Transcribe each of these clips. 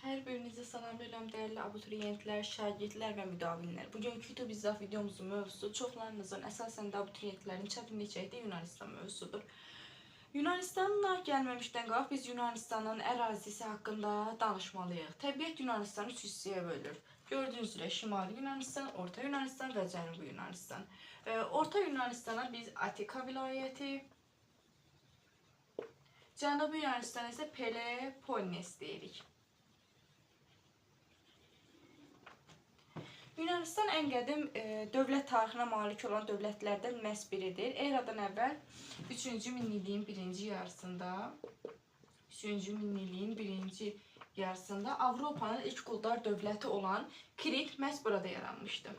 Hər birinizi salamlayıram dəyərli abituriyentlər, şagirdlər və müdavinlər. Bugünkü YouTube izah videomuzun mövzusu çoxlarınızın, əsasən də abituriyentlərin çətinlik çəkdiyi Yunanistan mövzusudur. Yunanistanla gəlməmişdən qabaq biz Yunanistanın ərazisi haqqında danışmalıyıq. Təbiət Yunanistanı 3 hissəyə bölür. Gördüyünüz üzrə Şimali Yunanistan, Orta Yunanistan və Cənubi Yunanistan. Orta Yunanistana biz Atika vilayəti, Cənubi Yunanistana isə Peloponnes deyirik. Yunanistan ən qədim dövlət tarixinə malik olan dövlətlərdən məhz biridir. Eradan əvvəl 3-cü minilliyin birinci yarısında Avropanın ilk quldar dövləti olan Krit məhz burada yaranmışdı.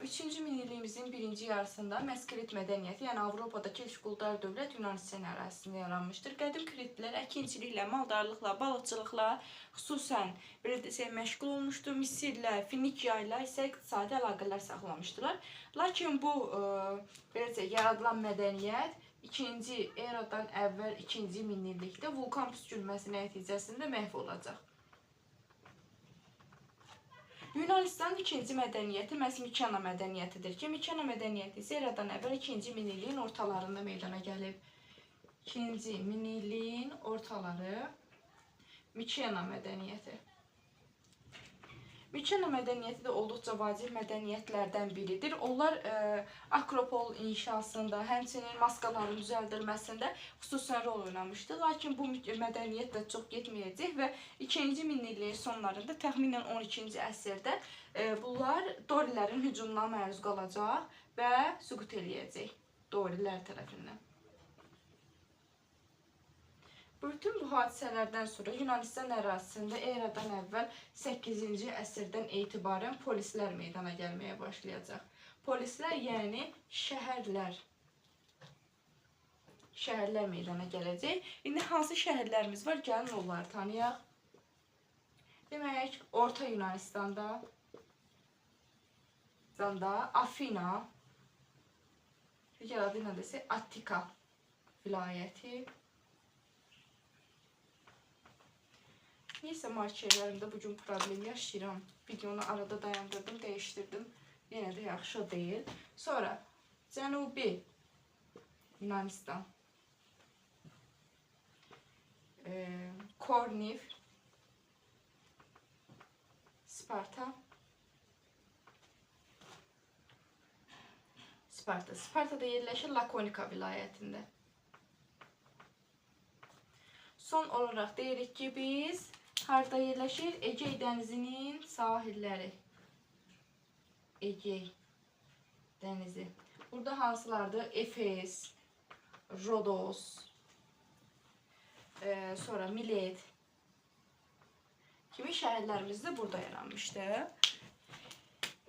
3-cü minilliyimizin birinci yarısında məhz Krit mədəniyyəti, yəni Avropadakı ilk quldar dövlət Yunanistan ərazisində yaranmışdır. Qədim Kritlilər əkinçiliklə, maldarlıqla, balıqçılıqla xüsusən məşğul olmuşdu. Misirlə, Finikiya ilə isə iqtisadi əlaqələr saxlamışdılar. Lakin bu yaradılan mədəniyyət 2-ci eradan əvvəl 2-ci minillikdə vulkan püskürməsi nəticəsində məhv olacaq. Yunanistanın ikinci mədəniyyəti məhz Mikena mədəniyyətidir ki, Mikena mədəniyyəti isə eradan əvvəl 2-ci minilliyin ortalarında meydana gəlib. 2-ci minilliyin ortaları Mikena mədəniyyəti. Mikena mədəniyyəti də olduqca vacib mədəniyyətlərdən biridir. Onlar Akropol inşasında, həmçinin maskaların düzəldilməsində xüsusən rol oynamışdı. Lakin bu mədəniyyət də çox getməyəcək və 2-ci minilliyin sonlarında təxminən 12-ci əsrdə bunlar Dorilərin hücumuna məruz qalacaq və süqut eləyəcək Dorilər tərəfindən. Bütün bu hadisələrdən sonra Yunanistan ərazisində eradan əvvəl 8-ci əsrdən etibarən polislər meydana gəlməyə başlayacaq. Polislər, yəni şəhərlər meydana gələcək. İndi hansı şəhərlərimiz var? Gəlin onları tanıyaq. Demək, Orta Yunanistanda Afina, digər adı nədirsə Attika vilayəti. Neyse markerlərimdə bugün problem yaşayıram. Videonu arada dayandırdım, dəyişdirdim. Yenə də yaxşı deyil. Sonra Cənubi Yunanistan. Korniv, Sparta. Spartada yerləşir Lakonika vilayətində. Son olaraq deyirik ki, biz harda yerləşir? Egey dənizinin sahilləri. Egey dənizi. Burada hansılardır? Efes, Rodos, sonra Milet kimi şəhərlərimiz də burada yaranmışdır.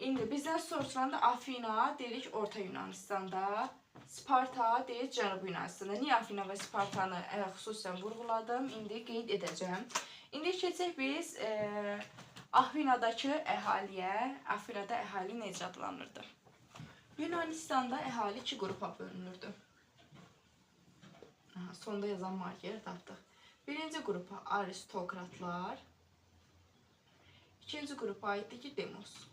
İndi bizdən soruşulanda Afina deyirik Orta Yunanistanda, Sparta deyirik Cənubi Yunanistanda. Niyə Afina və Spartanı xüsusən vurğuladım? İndi qeyd edəcəm. İndi keçək biz Afinadakı əhaliyə. Afinada əhali necə adlanırdı? Yunanistanda əhali 2 qrupa bölünürdü. Sonda yazan markeri tapdıq. Birinci qrupa aristokratlar, ikinci qrupa aiddir ki, demos.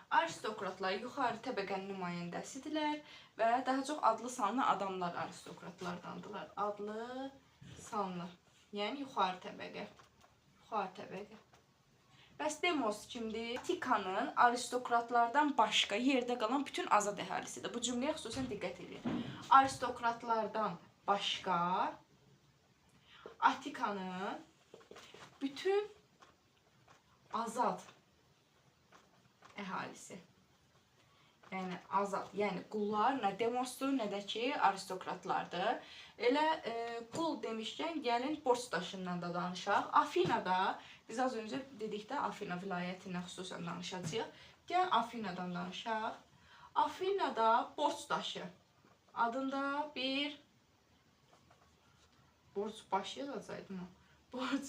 Aristokratlar yuxarı təbəqənin nümayəndəsidirlər və daha çox adlı sanlı adamlar aristokratlardandılar. Adlı sanlı, yəni yuxarı təbəqə. Bəs demos kimdir? Atikanın aristokratlardan başqa yerdə qalan bütün azad əhalisidir. Bu cümləyə xüsusən diqqət edin. Aristokratlardan başqa Atikanın bütün azad əhalisi. Yəni azad, yəni qullar nə demosdur, nə də ki aristokratlardır. Elə qul demişkən gəlin borc daşından da danışaq. Afinada, biz az öncə dedikdə Afina vilayətindən xüsusən danışacağıq. Gəl Afinadan danışaq. Afinada borc daşı adında bir borc başı yazacaqdım. Borc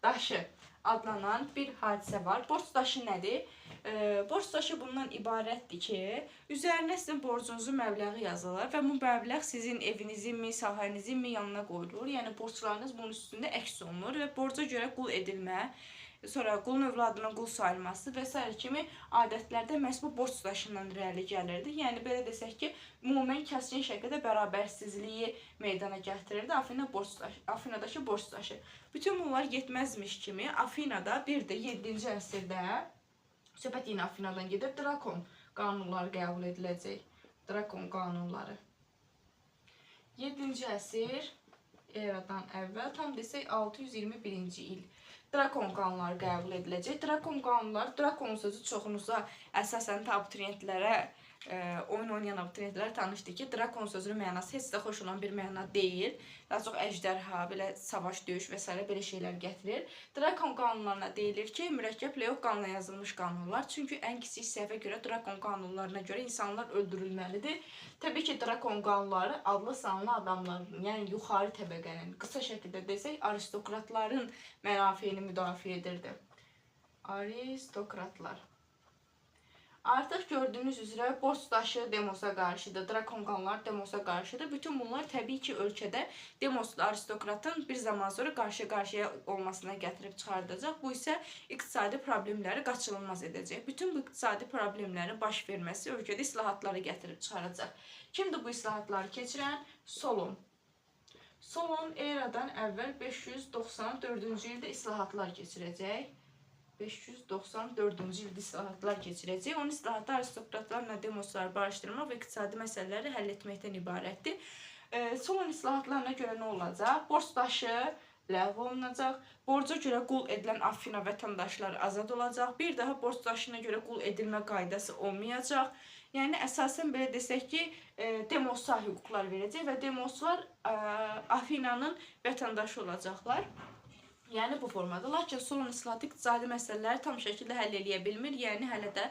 daşı adlanan bir hadisə var. Borc daşı nədir? Borc daşı bundan ibarətdir ki, üzərinə sizin borcunuzun məbləği yazılır və bu məbləğ sizin evinizin, sahənizin yanına qoyulur. Yəni borclarınız bunun üstündə əks olunur və borca görə qul edilmə, sonra qulun övladının qul sayılması və s. kimi adətlərdə məhz bu borc daşından irəli gəlirdi. Yəni belə desək ki, ümumən kəskin şəkildə bərabərsizliyi meydana gətirirdi Afinadakı borc daşı. Bütün bunlar yetməzmiş kimi Afinada bir də 7-ci əsrdə, söhbət yine Afinadan gedir, Drakon qanunları qəbul ediləcək. Drakon qanunları. 7-ci əsr eradan əvvəl, tam desək 621-ci il. Drakon qanunları qəbul ediləcək. Drakon qanunları, Drakon sözü çoxunuza əsasən abituriyentlərə, oyun oynayan abituriyentlərə tanışdır ki, Drakon sözünün mənası heç də xoş olan bir məna deyil. Daha çox əjdərha, belə savaş, döyüş və s. belə şeylər gətirir. Drakon qanunlarına deyilir ki, mürəkkəblə yox qanuna yazılmış qanunlar. Çünki ən kiçik səhvə görə Drakon qanunlarına görə insanlar öldürülməlidir. Təbii ki, Drakon qanunları adlı sanlı adamların, yəni yuxarı təbəqənin, qısa şəkildə desək, aristokratların mənafeyini müdafiə edirdi. Aristokratlar. Artıq gördüyünüz üzrə borc daşı demosa qarşıdır, Drakon qanunları demosa qarşıdır. Bütün bunlar təbii ki, ölkədə demoslu aristokratın bir zaman sonra qarşı-qarşıya olmasına gətirib çıxardacaq. Bu isə iqtisadi problemləri qaçınılmaz edəcək. Bütün bu iqtisadi problemlərin baş verməsi ölkədə islahatları gətirib çıxaracaq. Kimdir bu islahatları keçirən? Solon. Solon eradan əvvəl 594-cü ildə islahatlar keçirəcək. 594-cü ildə islahatlar keçirəcək. Onun islahatı aristokratlarla demosları barışdırmaq və iqtisadi məsələləri həll etməkdən ibarətdir. Solon islahatlarına görə nə olacaq? Borc daşı ləğv olunacaq. Borca görə qul edilən Afina vətəndaşları azad olacaq. Bir daha borc daşına görə qul edilmə qaydası olmayacaq. Yəni əsasən belə desək ki, demoslar hüquqlar verəcək və demoslar Afinanın vətəndaşı olacaqlar. Yəni bu formada. Lakin Solon islahatı iqtisadi məsələləri tam şəkildə həll edə bilmir. Yəni hələ də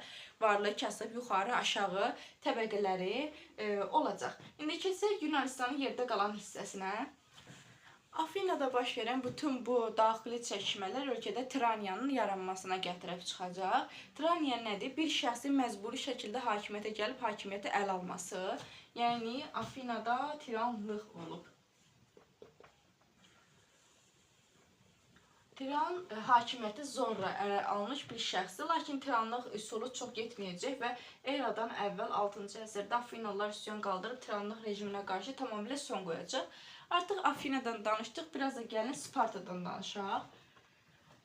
varlı, kasıb, yuxarı, aşağı təbəqələri olacaq. İndi keçək Yunanistanın yerdə qalan hissəsinə. Afinada baş verən bütün bu daxili çəkişmələr ölkədə tiraniyanın yaranmasına gətirib çıxacaq. Tiraniya nədir? Bir şəxsin məcburi şəkildə hakimiyyətə gəlib hakimiyyəti əl alması. Yəni Afinada tiranlıq olub. Tiran hakimiyyəti zorla ələ almış bir şəxsdir, lakin tiranlıq üsulu çox getməyəcək və eradan əvvəl 6-cı əsrdə Afinalılar üsyan qaldırıb tiranlıq rejiminə qarşı tamamilə son qoyacaq. Artıq Afinadan danışdıq, biraz da gəlin Spartadan danışaq.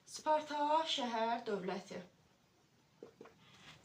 Sparta şəhər dövləti.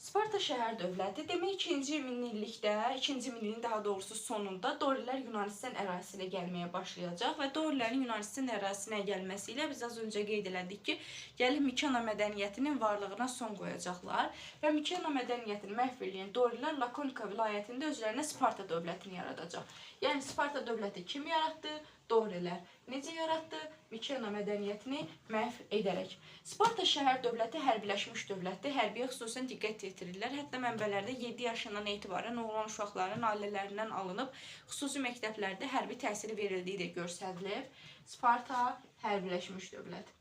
Sparta şəhər dövləti demək 2-ci minillikdə, 2-ci minilliyin daha doğrusu sonunda Dorilər Yunanistan ərazisinə gəlməyə başlayacaq və Dorilərin Yunanistan ərazisinə gəlməsi ilə biz az öncə qeyd elədik ki, gəlib Mikena mədəniyyətinin varlığına son qoyacaqlar və Mikena mədəniyyətini məhv edən Dorilər Lakonika vilayətində özlərinə Sparta dövlətini yaradacaq. Yəni Sparta dövləti kim yaratdı? Dorilər. Necə yaratdı? Mikena mədəniyyətini məhv edərək. Sparta şəhər dövləti hərbiləşmiş dövlətdir. Hərbiyə xüsusən diqqət yetirirlər. Hətta mənbələrdə 7 yaşından etibarən oğlan uşaqların ailələrindən alınıb xüsusi məktəblərdə hərbi təhsili verildiyi də göstərilib. Sparta hərbiləşmiş dövlət.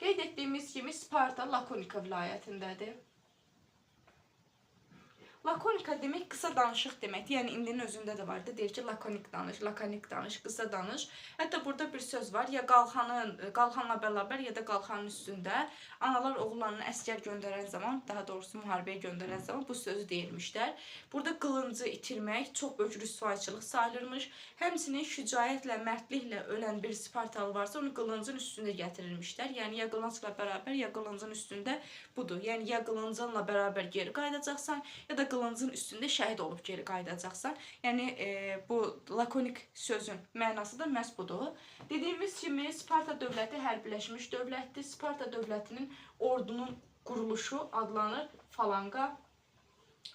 Qeyd etdiyimiz kimi Sparta Lakonika vilayətindədir. Lakonika demək qısa danışıq deməkdir. Yəni indinin özündə də vardı. Deyir ki, lakonik danış, lakonik danış, qısa danış. Hətta burada bir söz var. Ya qalxanla bərabər ya da qalxanın üstündə analar oğullarını əsgər göndərən zaman, daha doğrusu müharibəyə göndərən zaman bu sözü deyilmişlər. Burada qılıncı itirmək çox böyük rüsvayçılıq sayılırmış. Həmçinin şücaətlə, mərdliklə ölən bir Spartalı varsa onu qılıncın üstündə gətirilmişlər. Yəni ya qılıncla bərabər ya qılıncın üstündə budur. Yəni ya qılıncınla bərabər geri qayıdacaqsan ya da qılıncın üstündə şəhid olub geri qayıdacaqsan. Yəni bu lakonik sözün mənası da məhz budur. Dediyimiz kimi Sparta dövləti hərbiləşmiş dövlətdir. Sparta dövlətinin ordunun quruluşu adlanır falanqa.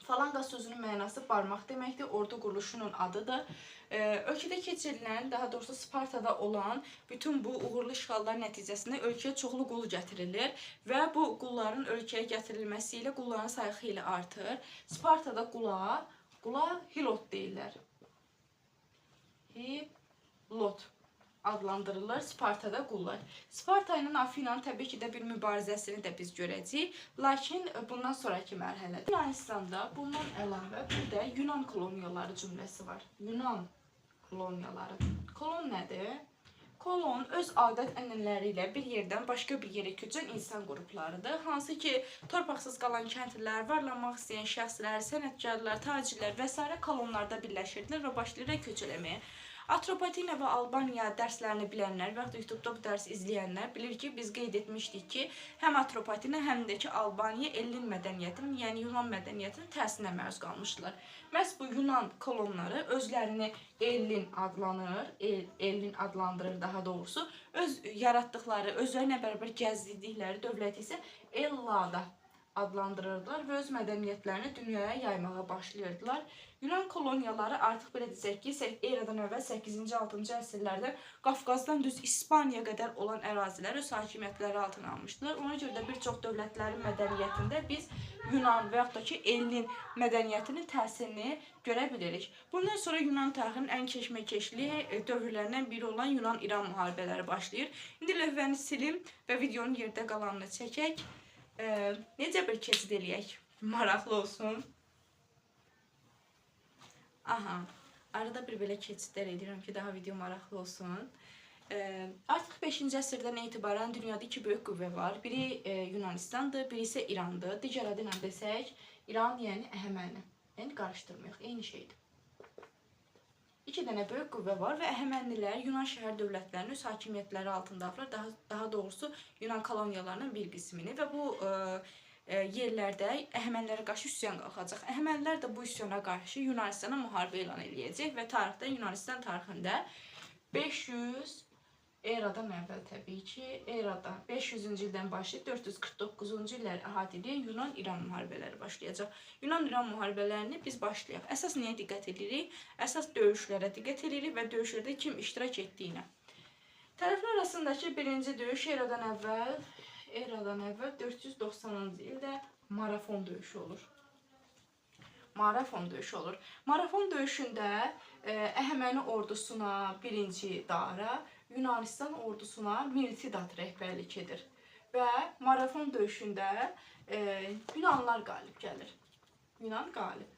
Falanqa sözünün mənası barmaq deməkdir. Ordu quruluşunun adıdır. Ölkədə keçirilən, daha doğrusu Spartada olan bütün bu uğurlu işğallar nəticəsində ölkəyə çoxlu qul gətirilir və bu qulların ölkəyə gətirilməsi ilə qulların sayı xeyli artır. Spartada qula hilot deyirlər. Hilot adlandırılır. Spartada qullar. Sparta ilə Afinanın təbii ki də bir mübarizəsini də biz görəcəyik. Lakin bundan sonraki mərhələdə Yunanistanda bundan əlavə bir də Yunan koloniyaları cümləsi var. Yunan koloniyaları. Kolon nədir? Kolon öz adət-ənənələri ilə bir yerdən başqa bir yerə köçən insan qruplarıdır. Hansı ki, torpaqsız qalan kəndlilər, varlanmaq istəyən şəxslər, sənətkarlar, tacirlər və s. kolonlarda birləşirdilər və başlayırlar köç eləməyə. Atropatina və Albaniya dərslərini bilənlər və yaxud da YouTube-da bu dərsi izləyənlər bilir ki, biz qeyd etmişdik ki, həm Atropatina, həm də ki, Albaniya Ellin mədəniyyətinin, yəni Yunan mədəniyyətinin təsirinə məruz qalmışdılar. Məhz bu Yunan kolonları özlərini Ellin adlanır, Ellin adlandırır daha doğrusu, öz yaratdıqları, özlərinə bərabər gəzdikləri dövləti isə Ellada adlandırırdılar və öz mədəniyyətlərini dünyaya yaymağa başlayırdılar. Yunan koloniyaları artıq belə desək ki, eradan əvvəl 8-ci, 6-cı əsrlərdə Qafqazdan düz İspaniya qədər olan ərazilər öz hakimiyyətləri altına almışdılar. Ona görə də bir çox dövlətlərin mədəniyyətində biz Yunan və yaxud da ki, Ellin mədəniyyətinin təsirini görə bilirik. Bundan sonra Yunan tarixinin ən keşməkeşli dövrlərindən biri olan Yunan-İran müharibələri başlayır. İndi lövhəni silim və videonun yerdə qalanını çəkək. Necə bir keçid eləyək? Maraqlı olsun. Aha, arada bir belə keçidlər edirəm ki, daha video maraqlı olsun. Artıq 5-ci əsrdən etibarən dünyada iki böyük qüvvə var. Biri Yunanistandır, biri isə İrandır. Digər adı ilə desək, İran yəni Əhəməni. Yəni qarışdırmayaq, eyni şeydir. İki dənə böyük qüvvə var və Əhəmənilər Yunan şəhər dövlətlərinin öz hakimiyyətləri altındadılar. Daha doğrusu Yunan koloniyalarının bir qismini və bu yerlərdə Əhəmənilərə qarşı üsyan qalxacaq. Əhəmənilər də bu üsyana qarşı Yunanistana müharibə elan edəcək və tarixdə Yunanistan tarixində 500 eradan əvvəl təbii ki, eradan 500-cü ildən başlayıb 449-cu illəri əhatə edən Yunan-İran müharibələri başlayacaq. Yunan-İran müharibələrini biz başlayaq. Əsas nəyə diqqət edirik? Əsas döyüşlərə diqqət edirik və döyüşlərdə kim iştirak etdiyinə. Tərəflər arasındakı birinci döyüş eradan əvvəl 490-cı ildə Marafon döyüşü olur. Marafon döyüşü olur. Marafon döyüşündə Əhəməni ordusuna birinci Dara, Yunanistan ordusuna Miltidat rəhbərlik edir. Və Marafon döyüşündə Yunanlar qalib gəlir. Yunan qalib.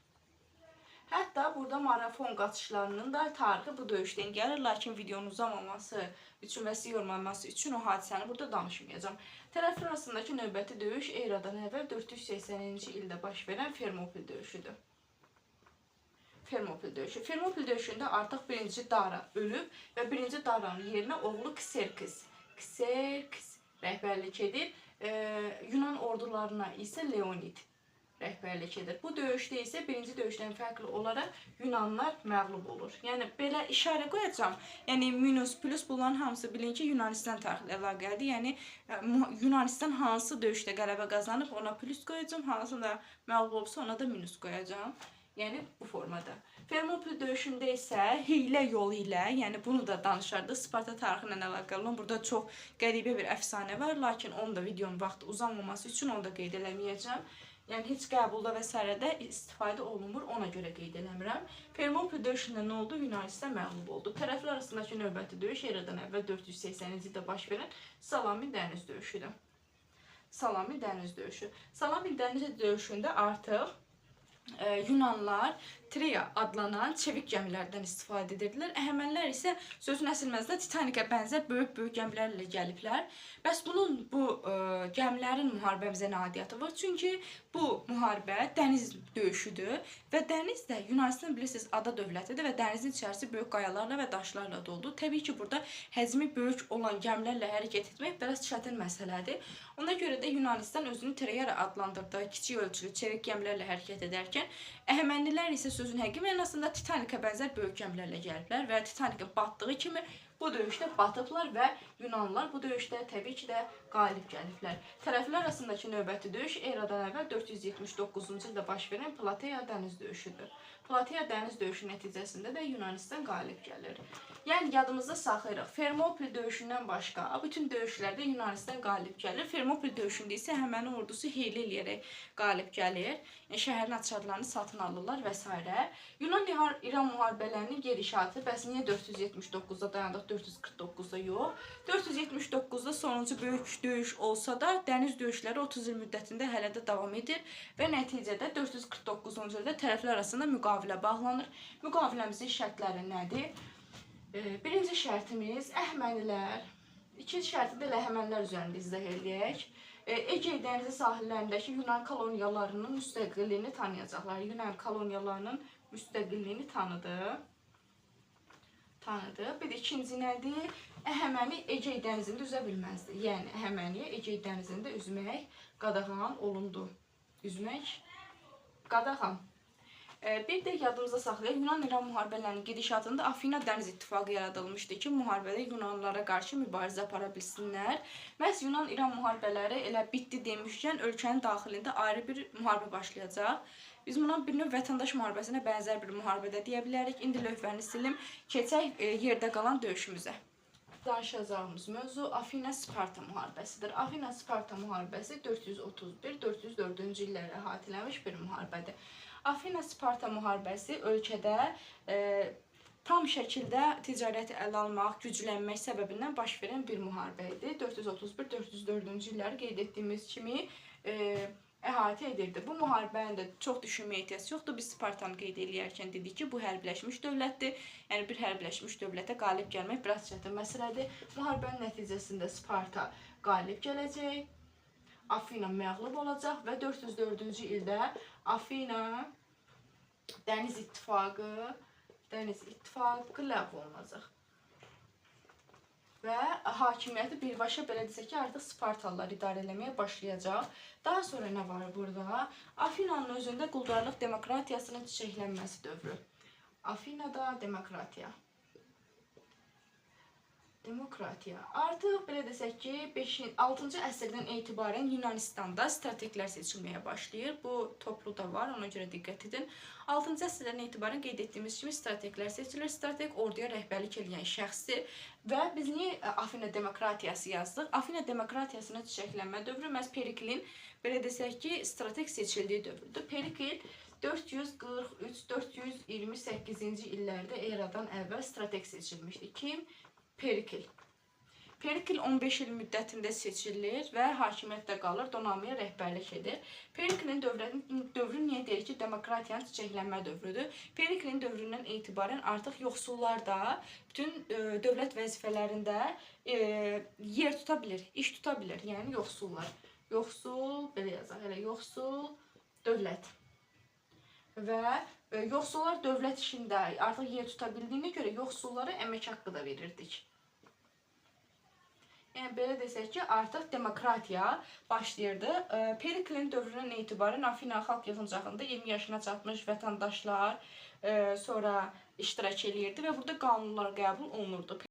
Hətta burada Marafon qaçışlarının da tarixi bu döyüşdən gəlir. Lakin videonun uzamaması üçün və sizi yormaması üçün o hadisəni burada danışmayacağım. Tərəflər arasındakı növbəti döyüş eradan əvvəl 480-ci ildə baş verən Fermopil döyüşüdür. Fermopil döyüşü. Fermopil döyüşündə artıq birinci Dara ölüb və birinci Daranın yerinə oğlu Kserkis rəhbərlik edir. Yunan ordularına isə Leonid rəhbərlik edir. Bu döyüşdə isə birinci döyüşdən fərqli olaraq Yunanlar məğlub olur. Yəni belə işarə qoyacağam. Yəni minus, plus bunların hamısı bilin ki, Yunanistan tarixlə əlaqəlidir. Yəni Yunanistan hansı döyüşdə qələbə qazanıb ona plus qoyacağam, hansı da məğlub olsa ona da minus qoyacağam. Yəni bu formada. Fermopil döyüşündə isə hiylə yolu ilə, yəni bunu da danışardı, Sparta tarixi ilə əlaqəli olan burada çox qəribə bir əfsanə var, lakin onu da videonun vaxtı uzanmaması üçün onu da qeyd eləməyəcəm. Yəni heç qəbulda və s. istifadə olunmur, ona görə qeyd eləmirəm. Fermopil döyüşündə nə oldu? Yunanistan məğlub oldu. Tərəflər arasındakı növbəti döyüş eradan əvvəl 480-ci ildə baş verən Salamin dəniz döyüşüdür. Salamin dəniz döyüşü. Salamin dəniz döyüşündə artıq Yunanlar Treya adlanan çevik gəmilərdən istifadə edirdilər. Əhəmənilər isə sözün əsl məzmununda Titanikə bənzər böyük gəmilərlə gəliblər. Bəs bunun bu gəmilərin müharibəmizə nə aidiyyatı var? Çünki bu müharibə dəniz döyüşüdür və dəniz də Yunanistan bilirsiniz ada dövlətidir və dənizin içərisi böyük qayalarla və daşlarla doldu. Təbii ki, burada həcmi böyük olan gəmilərlə hərəkət etmək biraz çətin məsələdir. Ona görə də Yunanistan özünü Treya adlandırdığı kiçik ölçülü çevik gəmilərlə hərəkət edərkən, Əhəmənilər isə sözün həqiqi mənasında Titanikə bənzər böyük gəmilərlə gəliblər və Titanikin batdığı kimi bu döyüşdə batıblar və Yunanlılar bu döyüşdə təbii ki də qalib gəliblər. Tərəflər arasındakı növbəti döyüş eradan əvvəl 479-cu ildə baş verən Plateya dəniz döyüşüdür. Plateya dəniz döyüşü nəticəsində də Yunanistan qalib gəlir. Yəni yadımızda saxlayırıq. Fermopil döyüşündən başqa bütün döyüşlərdə Yunanistan qalib gəlir. Fermopil döyüşündə isə həmin ordusu hiylə eləyərək qalib gəlir. Yəni şəhərin açarlarını satın alırlar və s. Yunan-İran müharibələrinin gedişatı bəs niyə 479-da dayandıq, 449-da yox? 479-da sonuncu böyük döyüş olsa da dəniz döyüşləri 30 il müddətində hələ də davam edir və nəticədə 449-cu ildə tərəflər arasında müqavilə bağlanır. Müqaviləmizin şərtləri nədir? Birinci şərtimiz Əhəmənilər, ikinci şərti də Əhəmənilər üzərində izah edək. Egey dənizi sahillərindəki Yunan koloniyalarının müstəqilliyini tanıyacaqlar. Yunan koloniyalarının müstəqilliyini tanıdı. Bir də ikinci nədir? Əhəməni Egey dənizində üzə bilməzdi. Yəni Əhəməniyə Egey dənizində üzmək qadağan olundu. Üzmək qadağan. Bir də yadımıza saxlayaq, Yunan-İran müharibələrinin gedişatında Afina dəniz ittifaqı yaradılmışdı ki, müharibədə Yunanlılara qarşı mübarizə apara bilsinlər. Məhz Yunan-İran müharibələri elə bitdi demişkən, ölkənin daxilində ayrı bir müharibə başlayacaq. Biz buna bir növ vətəndaş müharibəsinə bənzər bir müharibədə deyə bilərik. İndi lövhəni silim, keçək yerdə qalan döyüşümüzə. Danışacağımız mövzu Afina-Sparta müharibəsidir. Afina-Sparta müharibəsi 431-404-cü illəri əhatələmiş bir müharibədir. Afina-Sparta müharibəsi ölkədə tam şəkildə ticarəti ələ almaq, güclənmək səbəbindən baş verən bir müharibə idi. 431-404-cü illəri qeyd etdiyimiz kimi əhatə edirdi. Bu müharibənin də çox düşünməyə ehtiyac yoxdur. Biz Spartanı qeyd edərkən dedik ki, bu hərbiləşmiş dövlətdir. Yəni bir hərbiləşmiş dövlətə qalib gəlmək biraz çətin məsələdir. Müharibənin nəticəsində Sparta qalib gələcək. Afina məğlub olacaq və 404-cü ildə Afina dəniz ittifaqı ləğv olunacaq. Və hakimiyyəti birbaşa belə desək ki, artıq Spartalılar idarə eləməyə başlayacaq. Daha sonra nə var burada? Afinanın özündə quldarlıq demokratiyasının çiçəklənməsi dövrü. Afinada demokratiya. Artıq belə desək ki, 6-cı əsrdən etibarən Yunanistanda strateglər seçilməyə başlayır. Bu toplu da var, ona görə diqqət edin. 6-cı əsrdən etibarən qeyd etdiyimiz kimi strateglər seçilir. Strateg orduya rəhbərlik edən şəxsdir və biz niyə Afina demokratiyası yazdıq? Afina demokratiyasının çiçəklənmə dövrü məhz Periklin belə desək ki, strateg seçildiyi dövrüdür. Perikl 443-428-ci illərdə eradan əvvəl strateg seçilmişdir. Kim? Perikl. Perikl 15 il müddətində seçilir və hakimiyyətdə qalır, donanmaya rəhbərlik edir. Periklin dövrü niyə deyir ki, demokratiyanın çiçəklənmə dövrüdür? Periklin dövründən etibarən artıq yoxsullar da bütün dövlət vəzifələrində yer tuta bilir, iş tuta bilir. Yəni yoxsullar. Yoxsul, belə yazaq, elə yoxsul dövlət. Və yoxsullar dövlət işində artıq yer tuta bildiyinə görə yoxsullara əmək haqqı da verirdik. Yəni belə desək ki, artıq demokratiya başlayırdı. Periklin dövründən etibarən Afina xalq yığıncağında 20 yaşına çatmış vətəndaşlar sonra iştirak edirdi və burada qanunlar qəbul olunurdu.